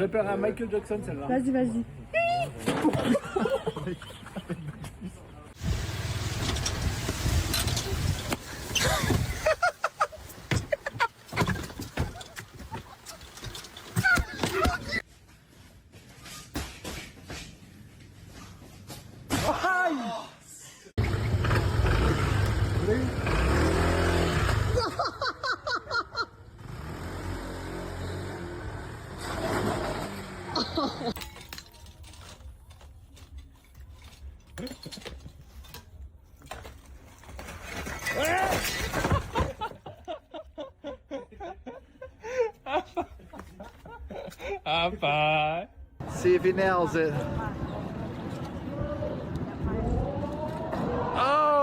vais faire un Michael Jackson celle-là. Vas-y, vas-y. Bye. See if he nails it.